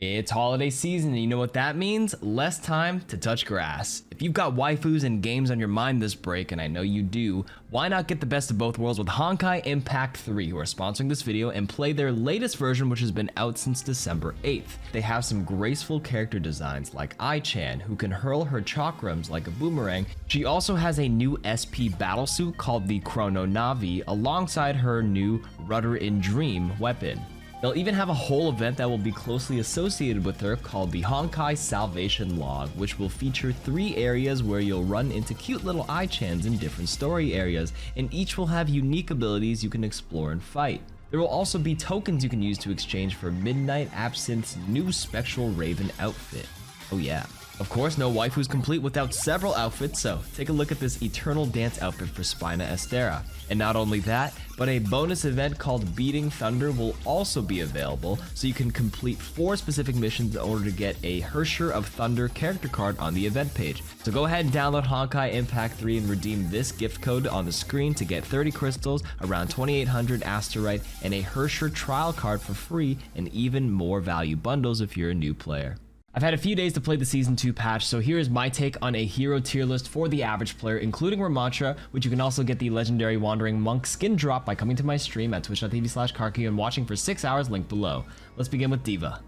It's holiday season, and you know what that means? Less time to touch grass. If you've got waifus and games on your mind this break, and I know you do, why not get the best of both worlds with Honkai Impact 3, who are sponsoring this video, and play their latest version, which has been out since December 8th. They have some graceful character designs like Ai-chan, who can hurl her chakrams like a boomerang. She also has a new SP battlesuit called the Chrono Navi, alongside her new Rudder in Dream weapon. They'll even have a whole event that will be closely associated with her called the Honkai Salvation Log, which will feature 3 areas where you'll run into cute little Ai-chans in different story areas, and each will have unique abilities you can explore and fight. There will also be tokens you can use to exchange for Midnight Absinthe's new Spectral Raven outfit. Oh yeah. Of course, no waifu's complete without several outfits, so take a look at this Eternal Dance outfit for Spina Estera. And not only that, but a bonus event called Beating Thunder will also be available, so you can complete 4 specific missions in order to get a Hersher of Thunder character card on the event page. So go ahead and download Honkai Impact 3 and redeem this gift code on the screen to get 30 crystals, around 2800 asterite, and a Hersher trial card for free, and even more value bundles if you're a new player. I've had a few days to play the Season 2 patch, so here is my take on a hero tier list for the average player, including Ramattra, which you can also get the legendary Wandering Monk skin drop by coming to my stream at twitch.tv/KarQ and watching for 6 hours, link below. Let's begin with D.Va.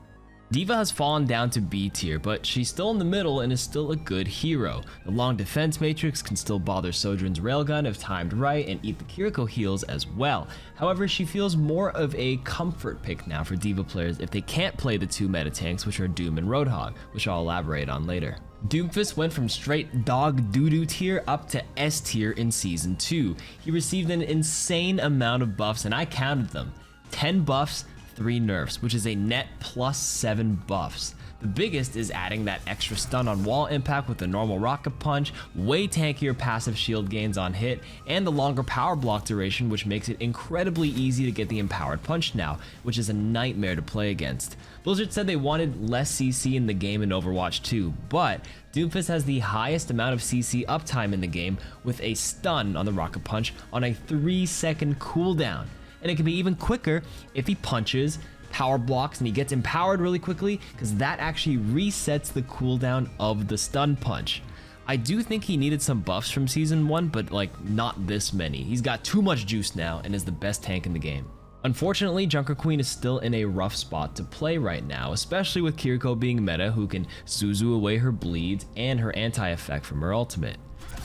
D.Va has fallen down to B tier, but she's still in the middle and is still a good hero. The long defense matrix can still bother Sojourn's railgun if timed right and eat the Kiriko heals as well. However, she feels more of a comfort pick now for D.Va players if they can't play the 2 meta tanks, which are Doom and Roadhog, which I'll elaborate on later. Doomfist went from straight dog doo-doo tier up to S tier in Season 2. He received an insane amount of buffs, and I counted them. 10 buffs, 3 nerfs, which is a net plus 7 buffs. The biggest is adding that extra stun on wall impact with the normal rocket punch, way tankier passive shield gains on hit, and the longer power block duration, which makes it incredibly easy to get the empowered punch now, which is a nightmare to play against. Blizzard said they wanted less CC in the game in Overwatch 2, but Doomfist has the highest amount of CC uptime in the game with a stun on the rocket punch on a 3-second cooldown. And it can be even quicker if he punches, power blocks, and he gets empowered really quickly, because that actually resets the cooldown of the stun punch. I do think he needed some buffs from Season 1, but like not this many. He's got too much juice now and is the best tank in the game. Unfortunately, Junker Queen is still in a rough spot to play right now, especially with Kiriko being meta, who can Suzu away her bleeds and her anti-effect from her ultimate.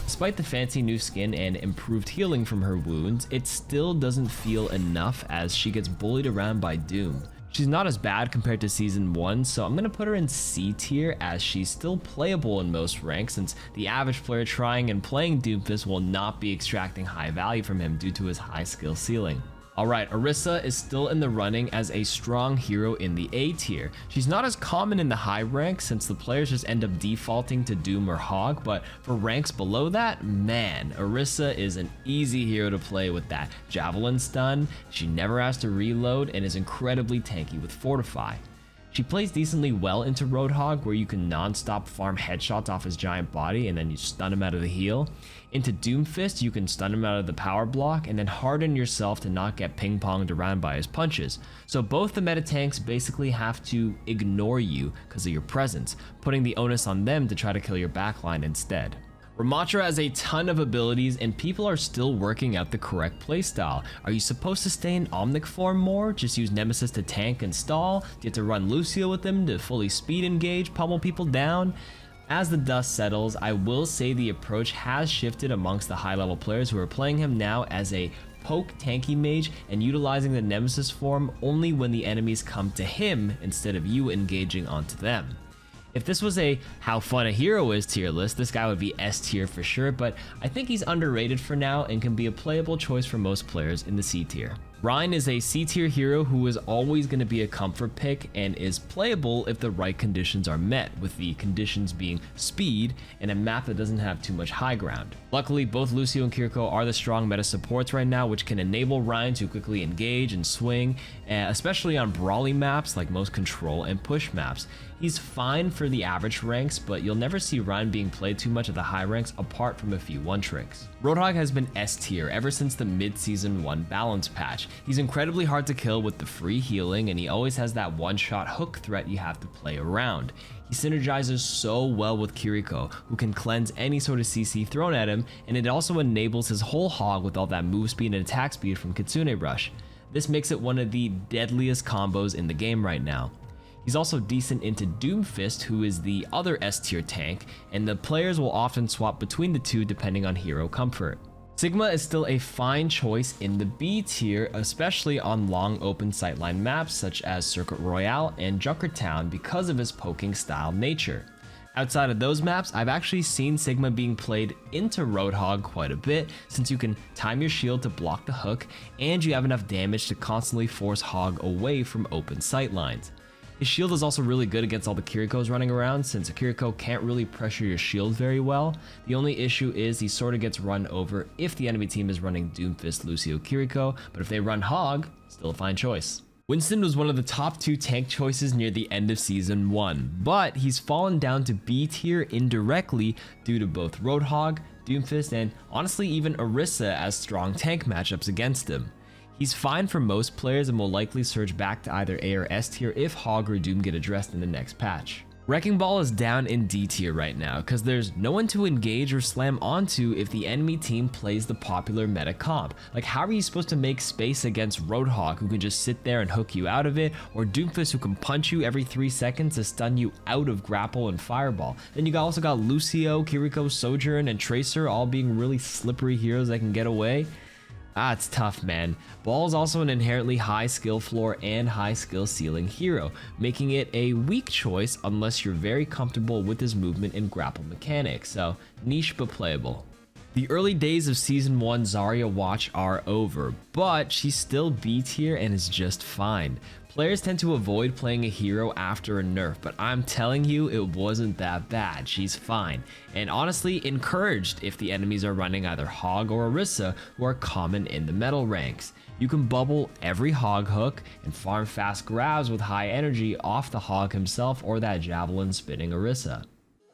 Despite the fancy new skin and improved healing from her wounds, it still doesn't feel enough as she gets bullied around by Doom. She's not as bad compared to Season 1, so I'm gonna put her in C tier as she's still playable in most ranks, since the average player trying and playing Doomfist will not be extracting high value from him due to his high skill ceiling. Alright, Orisa is still in the running as a strong hero in the A tier. She's not as common in the high ranks since the players just end up defaulting to Doom or Hog, but for ranks below that, man, Orisa is an easy hero to play with that Javelin stun. She never has to reload and is incredibly tanky with Fortify. She plays decently well into Roadhog, where you can non-stop farm headshots off his giant body and then you stun him out of the heal. Into Doomfist, you can stun him out of the power block and then harden yourself to not get ping-ponged around by his punches. So both the meta tanks basically have to ignore you because of your presence, putting the onus on them to try to kill your backline instead. Ramattra has a ton of abilities and people are still working out the correct playstyle. Are you supposed to stay in Omnic form more? Just use Nemesis to tank and stall? Do you have to run Lucio with them to fully speed engage, pummel people down? As the dust settles, I will say the approach has shifted amongst the high level players who are playing him now as a poke tanky mage and utilizing the Nemesis form only when the enemies come to him instead of you engaging onto them. If this was a how fun a hero is tier list, this guy would be S tier for sure, but I think he's underrated for now and can be a playable choice for most players in the C tier. Rein is a C tier hero who is always going to be a comfort pick and is playable if the right conditions are met, with the conditions being speed and a map that doesn't have too much high ground. Luckily, both Lucio and Kiriko are the strong meta supports right now, which can enable Rein to quickly engage and swing, especially on brawly maps like most control and push maps. He's fine for the average ranks, but you'll never see Rein being played too much at the high ranks apart from a few one tricks. Roadhog has been S tier ever since the mid-season 1 balance patch. He's incredibly hard to kill with the free healing, and he always has that one-shot hook threat you have to play around. He synergizes so well with Kiriko, who can cleanse any sort of CC thrown at him, and it also enables his whole hog with all that move speed and attack speed from Kitsune Rush. This makes it one of the deadliest combos in the game right now. He's also decent into Doomfist, who is the other S tier tank, and the players will often swap between the two depending on hero comfort. Sigma is still a fine choice in the B tier, especially on long open sightline maps such as Circuit Royale and Junkrat Town because of his poking style nature. Outside of those maps, I've actually seen Sigma being played into Roadhog quite a bit, since you can time your shield to block the hook and you have enough damage to constantly force Hog away from open sightlines. His shield is also really good against all the Kirikos running around, since a Kiriko can't really pressure your shield very well. The only issue is he sort of gets run over if the enemy team is running Doomfist, Lucio, Kiriko, but if they run Hog, still a fine choice. Winston was one of the top 2 tank choices near the end of Season 1, but he's fallen down to B tier indirectly due to both Roadhog, Doomfist, and honestly even Orisa as strong tank matchups against him. He's fine for most players and will likely surge back to either A or S tier if Hog or Doom get addressed in the next patch. Wrecking Ball is down in D tier right now because there's no one to engage or slam onto if the enemy team plays the popular meta comp. Like, how are you supposed to make space against Roadhog, who can just sit there and hook you out of it, or Doomfist, who can punch you every 3 seconds to stun you out of grapple and fireball? Then you also got Lucio, Kiriko, Sojourn, and Tracer all being really slippery heroes that can get away. It's tough, man. Ball is also an inherently high skill floor and high skill ceiling hero, making it a weak choice unless you're very comfortable with his movement and grapple mechanics, so niche but playable. The early days of Season 1 Zarya watch are over, but she's still B tier and is just fine. Players tend to avoid playing a hero after a nerf, but I'm telling you, it wasn't that bad. She's fine, and honestly encouraged if the enemies are running either Hog or Orisa, who are common in the metal ranks. You can bubble every Hog hook and farm fast grabs with high energy off the Hog himself or that javelin spinning Orisa.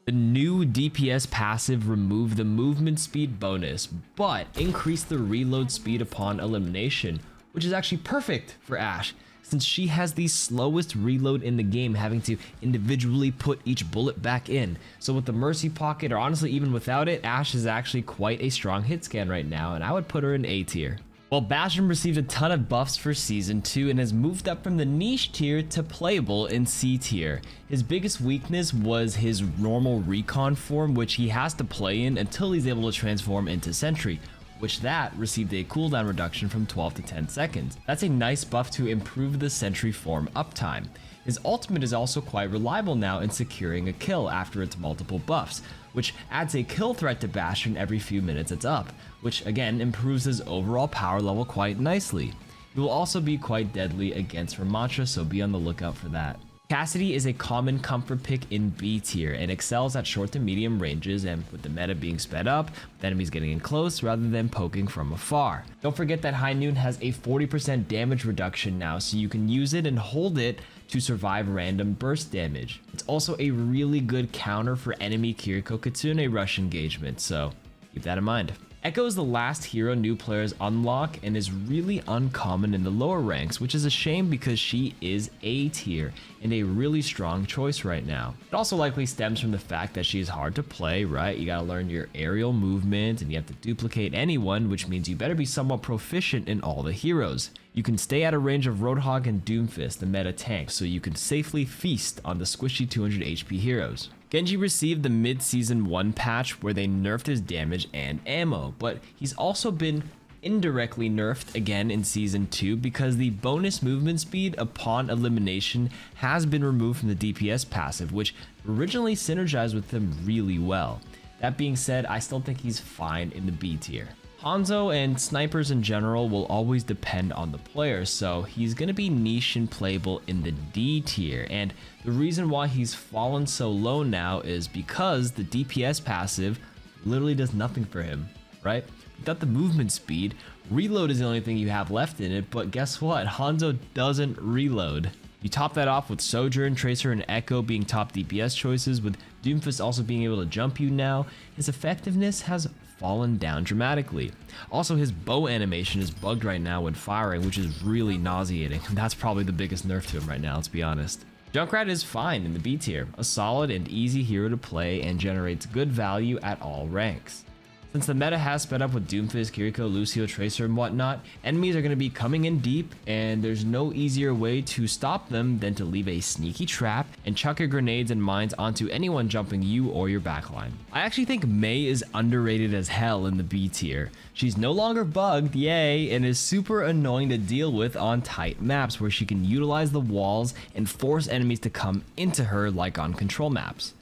The new DPS passive removed the movement speed bonus, but increased the reload speed upon elimination, which is actually perfect for Ashe, since she has the slowest reload in the game, having to individually put each bullet back in. So with the Mercy Pocket, or honestly even without it, Ashe is actually quite a strong hit scan right now, and I would put her in A tier. Well, Bastion received a ton of buffs for Season 2 and has moved up from the niche tier to playable in C tier. His biggest weakness was his normal recon form, which he has to play in until he's able to transform into Sentry, which that received a cooldown reduction from 12 to 10 seconds. That's a nice buff to improve the Sentry form uptime. His ultimate is also quite reliable now in securing a kill after its multiple buffs, which adds a kill threat to Bastion every few minutes it's up, which again improves his overall power level quite nicely. He will also be quite deadly against Ramattra, so be on the lookout for that. Cassidy is a common comfort pick in B tier and excels at short to medium ranges, and with the meta being sped up, with enemies getting in close rather than poking from afar. Don't forget that High Noon has a 40% damage reduction now, so you can use it and hold it to survive random burst damage. It's also a really good counter for enemy Kiriko Kitsune rush engagement, so keep that in mind. Echo is the last hero new players unlock and is really uncommon in the lower ranks, which is a shame because she is A tier and a really strong choice right now. It also likely stems from the fact that she is hard to play, right? You gotta learn your aerial movement and you have to duplicate anyone, which means you better be somewhat proficient in all the heroes. You can stay at a range of Roadhog and Doomfist, the meta tank, so you can safely feast on the squishy 200 HP heroes. Genji received the mid-season 1 patch where they nerfed his damage and ammo, but he's also been indirectly nerfed again in Season 2 because the bonus movement speed upon elimination has been removed from the DPS passive, which originally synergized with him really well. That being said, I still think he's fine in the B tier. Hanzo and snipers in general will always depend on the player, so he's going to be niche and playable in the D tier, and the reason why he's fallen so low now is because the DPS passive literally does nothing for him, right? Without the movement speed, reload is the only thing you have left in it, but guess what? Hanzo doesn't reload. You top that off with Sojourn, Tracer, and Echo being top DPS choices, with Doomfist also being able to jump you now. His effectiveness has fallen down dramatically. Also, his bow animation is bugged right now when firing, which is really nauseating. That's probably the biggest nerf to him right now, let's be honest. Junkrat is fine in the B tier, a solid and easy hero to play and generates good value at all ranks. Since the meta has sped up with Doomfist, Kiriko, Lucio, Tracer, and whatnot, enemies are going to be coming in deep, and there's no easier way to stop them than to leave a sneaky trap and chuck your grenades and mines onto anyone jumping you or your backline. I actually think Mei is underrated as hell in the B tier. She's no longer bugged, yay, and is super annoying to deal with on tight maps where she can utilize the walls and force enemies to come into her like on control maps.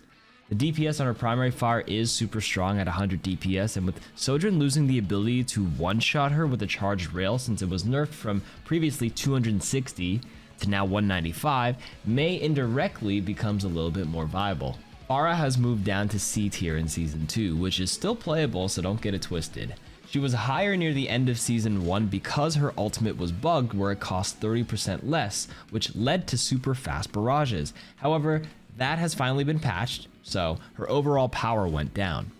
The DPS on her primary fire is super strong at 100 DPS, and with Sojourn losing the ability to one-shot her with a charged rail since it was nerfed from previously 260 to now 195, Mei indirectly becomes a little bit more viable. Pharah has moved down to C tier in Season 2, which is still playable, so don't get it twisted. She was higher near the end of Season 1 because her ultimate was bugged where it cost 30% less, which led to super fast barrages. However, that has finally been patched, so her overall power went down.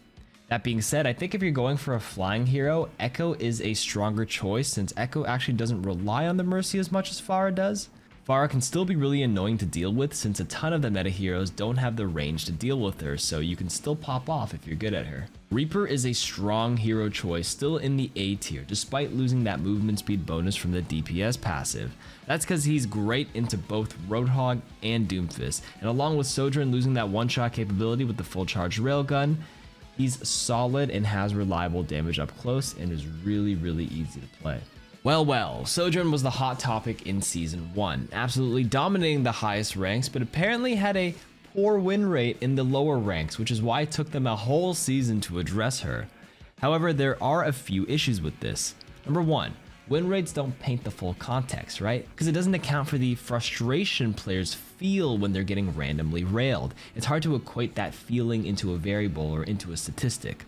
That being said, I think if you're going for a flying hero, Echo is a stronger choice since Echo actually doesn't rely on the Mercy as much as Pharah does. Pharah can still be really annoying to deal with since a ton of the meta heroes don't have the range to deal with her, so you can still pop off if you're good at her. Reaper is a strong hero choice still in the A tier despite losing that movement speed bonus from the DPS passive. That's because he's great into both Roadhog and Doomfist, and along with Sojourn losing that one-shot capability with the full charge railgun, he's solid and has reliable damage up close and is really easy to play. Well, Sojourn was the hot topic in Season 1, absolutely dominating the highest ranks, but apparently had a poor win rate in the lower ranks, which is why it took them a whole season to address her. However, there are a few issues with this. Number 1, win rates don't paint the full context, right? Because it doesn't account for the frustration players feel when they're getting randomly railed. It's hard to equate that feeling into a variable or into a statistic.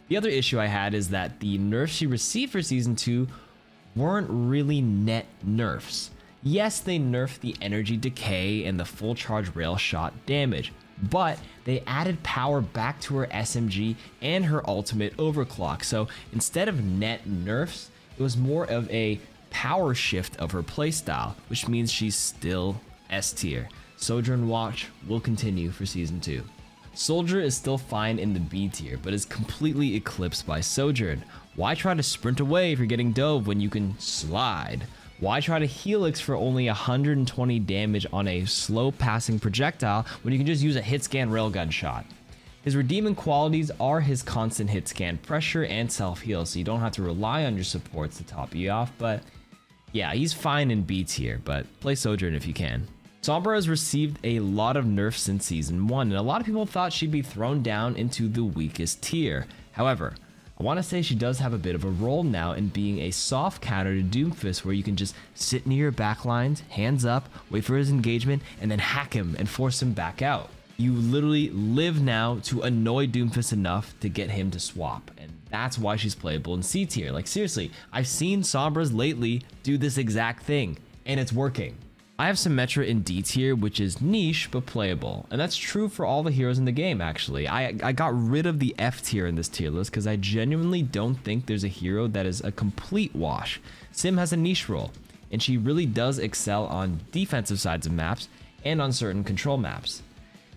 The other issue I had is that the nerfs she received for Season 2 weren't really net nerfs. Yes, they nerfed the energy decay and the full charge rail shot damage, but they added power back to her SMG and her ultimate overclock. So instead of net nerfs, it was more of a power shift of her playstyle, which means she's still S tier. Sojourn watch will continue for Season 2. Soldier is still fine in the B tier, but is completely eclipsed by Sojourn. Why try to sprint away if you're getting dove when you can slide? Why try to helix for only 120 damage on a slow passing projectile when you can just use a hit scan railgun shot? His redeeming qualities are his constant hit scan pressure and self heal, so you don't have to rely on your supports to top you off, but yeah, he's fine in B tier, but play Sojourn if you can. Sombra has received a lot of nerfs since Season 1, and a lot of people thought she'd be thrown down into the weakest tier. However, I want to say she does have a bit of a role now in being a soft counter to Doomfist where you can just sit near your backlines, hands up, wait for his engagement, and then hack him and force him back out. You literally live now to annoy Doomfist enough to get him to swap, and that's why she's playable in C tier. Like seriously, I've seen Sombras lately do this exact thing, and it's working. I have Symmetra in D tier, which is niche but playable, and that's true for all the heroes in the game actually. I got rid of the F tier in this tier list because I genuinely don't think there's a hero that is a complete wash. Sim has a niche role, and she really does excel on defensive sides of maps and on certain control maps.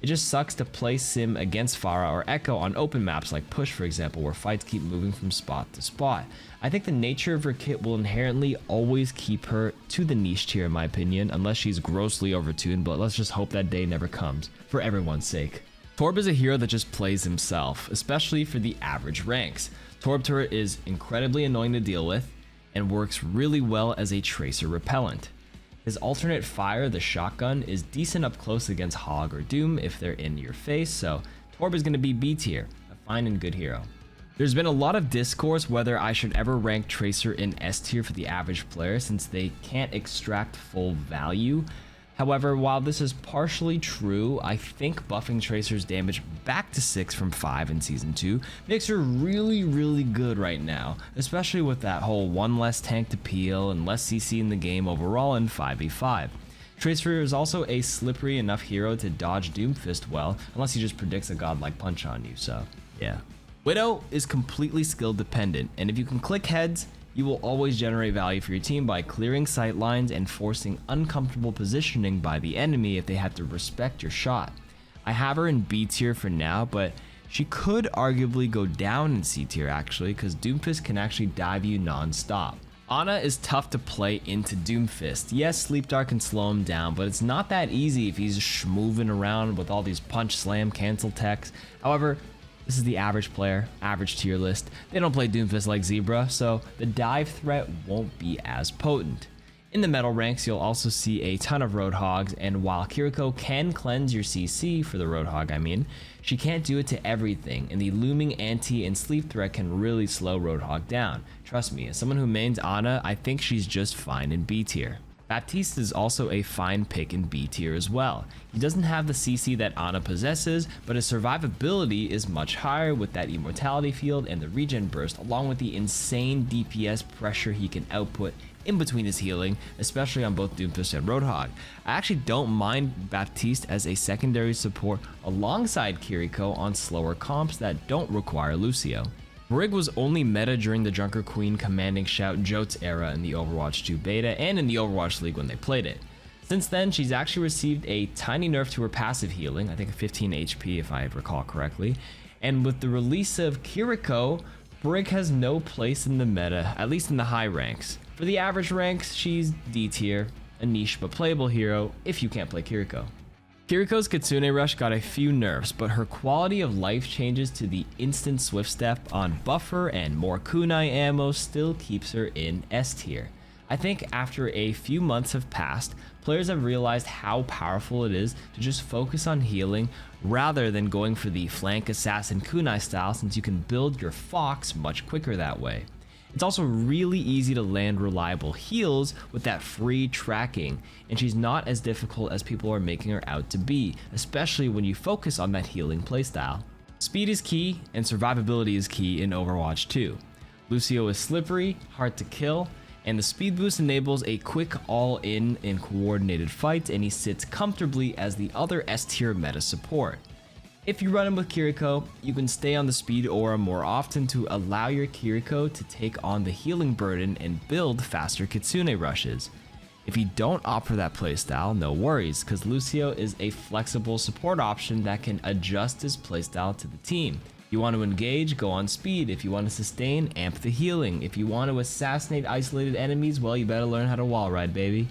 It just sucks to play Sim against Pharah or Echo on open maps like Push, for example, where fights keep moving from spot to spot. I think the nature of her kit will inherently always keep her to the niche tier in my opinion, unless she's grossly overtuned, but let's just hope that day never comes, for everyone's sake. Torb is a hero that just plays himself, especially for the average ranks. Torb turret is incredibly annoying to deal with, and works really well as a tracer repellent. His alternate fire, the shotgun, is decent up close against Hog or Doom if they're in your face, so Torb is going to be B tier, a fine and good hero. There's been a lot of discourse whether I should ever rank Tracer in S tier for the average player since they can't extract full value. However, while this is partially true, I think buffing Tracer's damage back to 6 from 5 in Season 2 makes her really good right now, especially with that whole one less tank to peel and less CC in the game overall in 5v5. Tracer is also a slippery enough hero to dodge Doomfist well, unless he just predicts a godlike punch on you, so yeah. Widow is completely skill dependent, and if you can click heads, you will always generate value for your team by clearing sight lines and forcing uncomfortable positioning by the enemy if they have to respect your shot. I have her in B tier for now, but she could arguably go down in C tier actually, because Doomfist can actually dive you non-stop. Ana is tough to play into Doomfist. Yes, Sleep Dart can slow him down, but it's not that easy if he's just moving around with all these punch, slam, cancel techs. However, this is the average player, average tier list. They don't play Doomfist like Zebra, so the dive threat won't be as potent. In the metal ranks, you'll also see a ton of Roadhogs, and while Kiriko can cleanse your CC for the Roadhog, I mean, she can't do it to everything, and the looming anti and sleep threat can really slow Roadhog down. Trust me, as someone who mains Ana, I think she's just fine in B tier. Baptiste is also a fine pick in B tier as well. He doesn't have the CC that Ana possesses, but his survivability is much higher with that immortality field and the regen burst, along with the insane DPS pressure he can output in between his healing, especially on both Doomfist and Roadhog. I actually don't mind Baptiste as a secondary support alongside Kiriko on slower comps that don't require Lucio. Brig was only meta during the Junker Queen commanding shout Jotes era in the Overwatch 2 beta and in the Overwatch League when they played it. Since then, she's actually received a tiny nerf to her passive healing, I think 15 HP if I recall correctly, and with the release of Kiriko, Brig has no place in the meta, at least in the high ranks. For the average ranks, she's D tier, a niche but playable hero if you can't play Kiriko. Kiriko's Kitsune Rush got a few nerfs, but her quality of life changes to the instant swift step on buffer and more kunai ammo still keeps her in S tier. I think after a few months have passed, players have realized how powerful it is to just focus on healing rather than going for the flank assassin kunai style, since you can build your Fox much quicker that way. It's also really easy to land reliable heals with that free tracking, and she's not as difficult as people are making her out to be, especially when you focus on that healing playstyle. Speed is key, and survivability is key in Overwatch 2. Lucio is slippery, hard to kill, and the speed boost enables a quick all-in and coordinated fight, and he sits comfortably as the other S tier meta support. If you run him with Kiriko, you can stay on the speed aura more often to allow your Kiriko to take on the healing burden and build faster Kitsune rushes. If you don't opt for that playstyle, no worries, because Lucio is a flexible support option that can adjust his playstyle to the team. If you want to engage, go on speed. If you want to sustain, amp the healing. If you want to assassinate isolated enemies, well, you better learn how to wall ride, baby.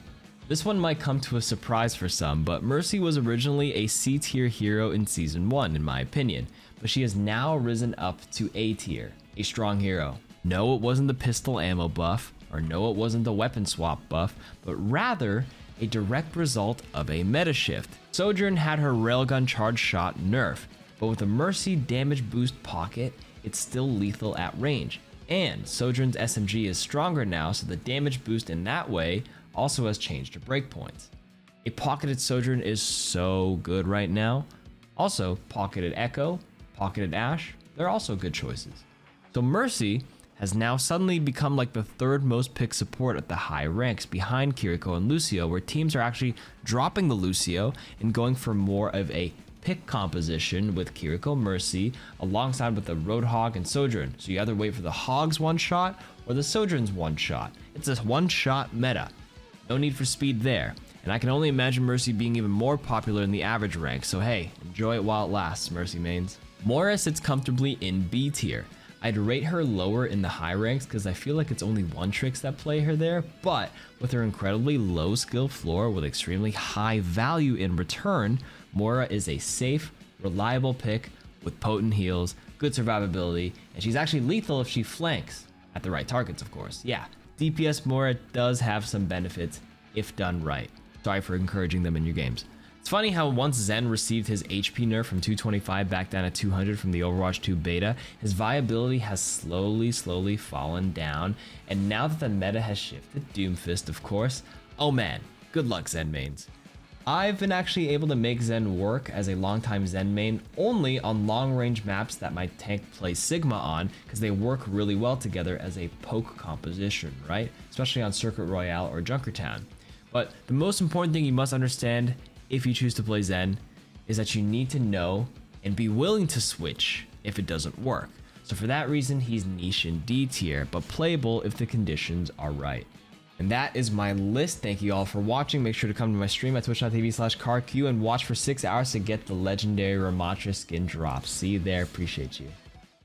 This one might come to a surprise for some, but Mercy was originally a C tier hero in Season 1 in my opinion, but she has now risen up to A tier, a strong hero. No, it wasn't the pistol ammo buff, or no, it wasn't the weapon swap buff, but rather a direct result of a meta shift. Sojourn had her railgun charge shot nerf, but with a Mercy damage boost pocket, it's still lethal at range. And Sojourn's SMG is stronger now, so the damage boost in that way also has changed her breakpoints. A pocketed Sojourn is so good right now. Also, pocketed Echo, pocketed Ashe, they're also good choices. So Mercy has now suddenly become like the third most picked support at the high ranks behind Kiriko and Lucio, where teams are actually dropping the Lucio and going for more of a pick composition with Kiriko, Mercy, alongside with the Roadhog and Sojourn. So you either wait for the Hog's one shot or the Sojourn's one shot. It's a one shot meta. No need for speed there, and I can only imagine Mercy being even more popular in the average rank, so hey, enjoy it while it lasts, Mercy mains. Moira sits comfortably in B tier. I'd rate her lower in the high ranks because I feel like it's only one tricks that play her there, but with her incredibly low skill floor with extremely high value in return, Moira is a safe, reliable pick with potent heals, good survivability, and she's actually lethal if she flanks, at the right targets of course. Yeah, DPS Moira does have some benefits if done right. Sorry for encouraging them in your games. It's funny how once Zen received his HP nerf from 225 back down to 200 from the Overwatch 2 beta, his viability has slowly fallen down, and now that the meta has shifted, Doomfist of course, oh man, good luck Zen mains. I've been actually able to make Zen work as a longtime Zen main only on long range maps that my tank plays Sigma on, because they work really well together as a poke composition, right? Especially on Circuit Royale or Junkertown. But the most important thing you must understand if you choose to play Zen is that you need to know and be willing to switch if it doesn't work. So for that reason, he's niche in D tier, but playable if the conditions are right. And that is my list. Thank you all for watching. Make sure to come to my stream at twitch.tv/KarQ and watch for 6 hours to get the legendary Ramattra skin drops. See you there. Appreciate you.